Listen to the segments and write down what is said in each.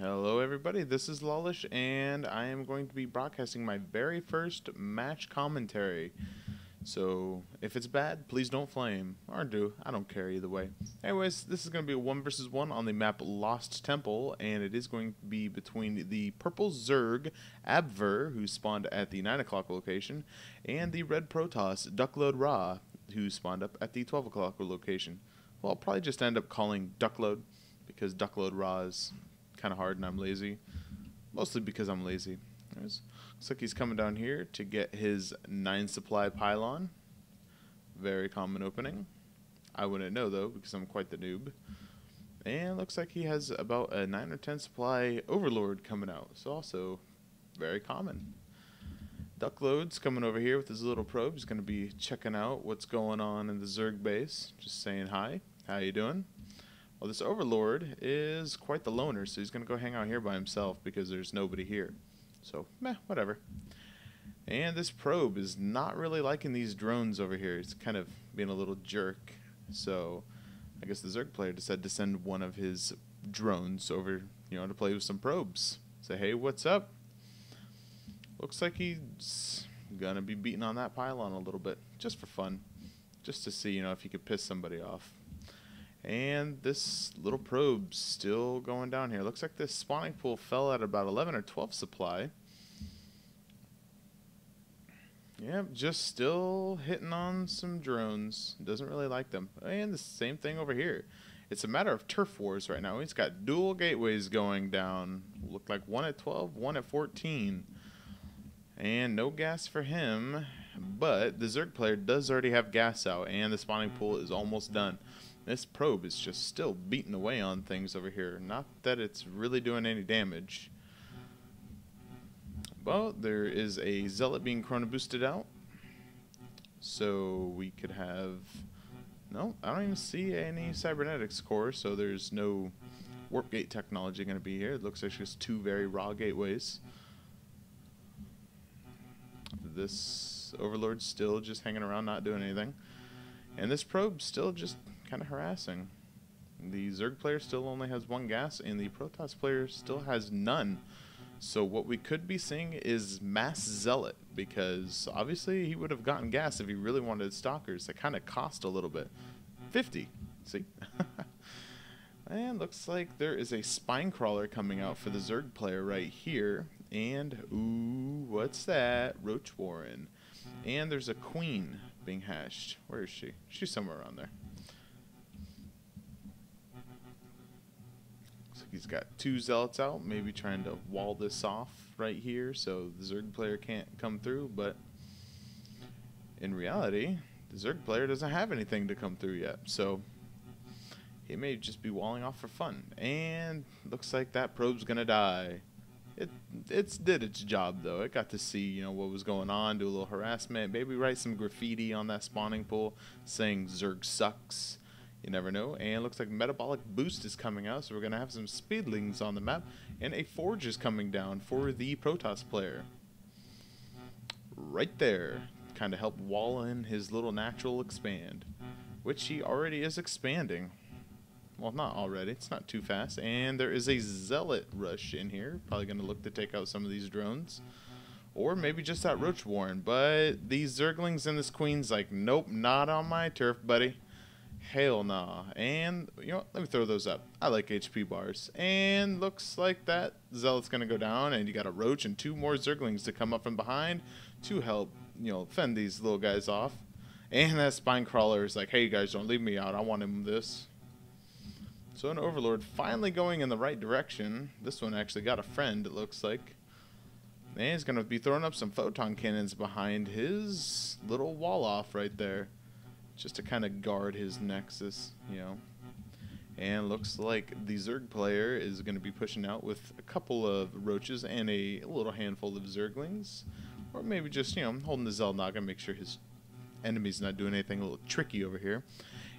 Hello everybody, this is Lawlish, and I am going to be broadcasting my very first match commentary. So, if it's bad, please don't flame. Or do, I don't care either way. Anyways, this is going to be a 1 versus 1 on the map Lost Temple, and it is going to be between the purple Zerg, Abver, who spawned at the 9 o'clock location, and the red Protoss, Duckload Ra, who spawned up at the 12 o'clock location. Well, I'll probably just end up calling Duckload, because Duckload Ra is kind of hard and I'm lazy. Mostly because I'm lazy. Looks like he's coming down here to get his 9 supply pylon. Very common opening. I wouldn't know though because I'm quite the noob. And looks like he has about a 9 or 10 supply overlord coming out. So also very common. Duckload's coming over here with his little probe. He's going to be checking out what's going on in the Zerg base. Just saying hi. How you doing? Well, this Overlord is quite the loner, so he's going to go hang out here by himself because there's nobody here. So, meh, whatever. And this probe is not really liking these drones over here. It's kind of being a little jerk. So, I guess the Zerg player decided to send one of his drones over, to play with some probes. Say, hey, what's up? Looks like he's going to be beating on that pylon a little bit, just for fun. Just to see, if he could piss somebody off. And this little probe's still going down here. Looks like this spawning pool fell at about 11 or 12 supply. Yep, just still hitting on some drones. Doesn't really like them. And the same thing over here. It's a matter of turf wars right now. He's got dual gateways going down. Look like one at 12, one at 14. And no gas for him. But the Zerg player does already have gas out. And the spawning pool is almost done. This probe is just still beating away on things over here. Not that it's really doing any damage. But there is a Zealot being chrono boosted out. So we could have... No, I don't even see any cybernetics core, so there's no warp gate technology going to be here. It looks like just 2 very raw gateways. This Overlord's still just hanging around, not doing anything. And this probe's still just kind of harassing. The Zerg player still only has 1 gas, and the Protoss player still has none. So what we could be seeing is mass Zealot, because obviously he would have gotten gas if he really wanted stalkers. That kind of cost a little bit. 50. See? And looks like there is a spine crawler coming out for the Zerg player right here. And, ooh, what's that? Roach Warren. And there's a queen being hatched. Where is she? She's somewhere around there. Looks like he's got 2 zealots out, maybe trying to wall this off right here so the Zerg player can't come through, but in reality, the Zerg player doesn't have anything to come through yet, so he may just be walling off for fun. And looks like that probe's gonna die. It did its job though. It got to see what was going on, do a little harassment, maybe write some graffiti on that spawning pool saying Zerg sucks. You never know. And it looks like metabolic boost is coming out, so we're gonna have some speedlings on the map, and a forge is coming down for the Protoss player. Right there, kind of help wall in his little natural expand, which he already is expanding. Well, not already. It's not too fast. And there is a Zealot rush in here. Probably going to look to take out some of these drones. Or maybe just that Roach Warren. But these Zerglings and this Queen's like, nope, not on my turf, buddy. Hell nah. And, let me throw those up. I like HP bars. And looks like that Zealot's going to go down. And you got a Roach and 2 more Zerglings to come up from behind to help, fend these little guys off. And that Spine Crawler is like, hey, guys, don't leave me out. I want him this. So an Overlord finally going in the right direction. This one actually got a friend, it looks like. And he's going to be throwing up some photon cannons behind his little wall off right there. Just to kind of guard his nexus, And looks like the Zerg player is going to be pushing out with a couple of roaches and a little handful of Zerglings. Or maybe just, holding the Zeldnog and make sure his enemy's not doing anything a little tricky over here.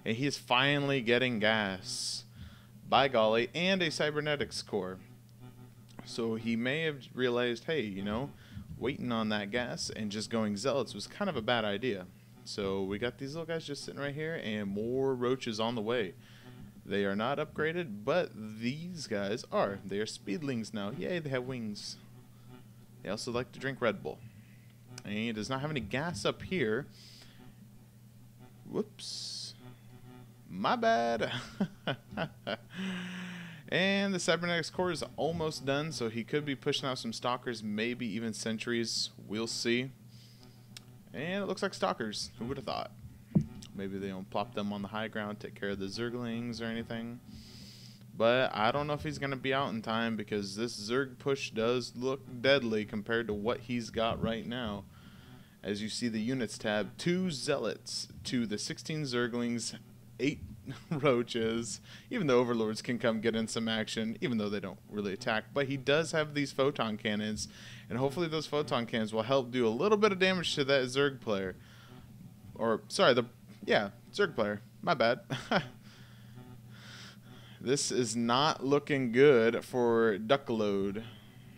And he is finally getting gas. By golly, and a cybernetics core. So he may have realized, hey, waiting on that gas and just going zealots was kind of a bad idea. So we got these little guys just sitting right here, and more roaches on the way. They are not upgraded, but these guys are. They are speedlings now. Yay, they have wings. They also like to drink Red Bull. And he does not have any gas up here. Whoops. My bad. And the cybernetics core is almost done, so he could be pushing out some stalkers, maybe even sentries. We'll see. And it looks like stalkers. Who would have thought? Maybe they don't plop them on the high ground, take care of the zerglings or anything. But I don't know if he's going to be out in time, because this zerg push does look deadly compared to what he's got right now. As you see the units tab, 2 zealots to the 16 zerglings, 8 roaches. Even the overlords can come get in some action, even though they don't really attack. But he does have these photon cannons, and hopefully those photon cannons will help do a little bit of damage to that zerg player. Or, sorry, zerg player. My bad. This is not looking good for Duckload.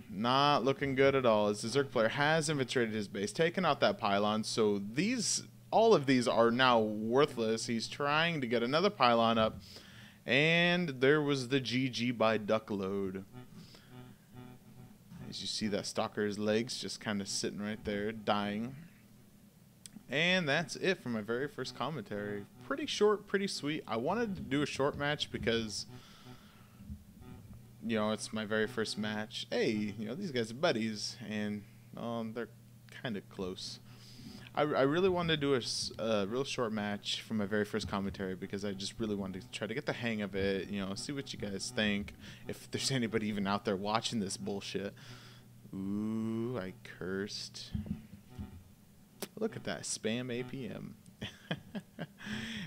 Not looking good at all, as the zerg player has infiltrated his base, taken out that pylon, so all of these are now worthless. He's trying to get another pylon up, and there was the GG by Duckload. As you see that stalker's legs just kind of sitting right there, dying. And that's it for my very first commentary. Pretty short, pretty sweet. I wanted to do a short match because, you know, it's my very first match. Hey, you know, these guys are buddies, and they're kind of close. I really wanted to do a real short match for my very first commentary, because I just really wanted to try to get the hang of it, you know, see what you guys think, if there's anybody even out there watching this bullshit. Ooh, I cursed. Look at that, spam APM.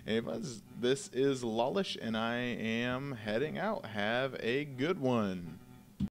Anyways, this is Lawlish, and I am heading out. Have a good one.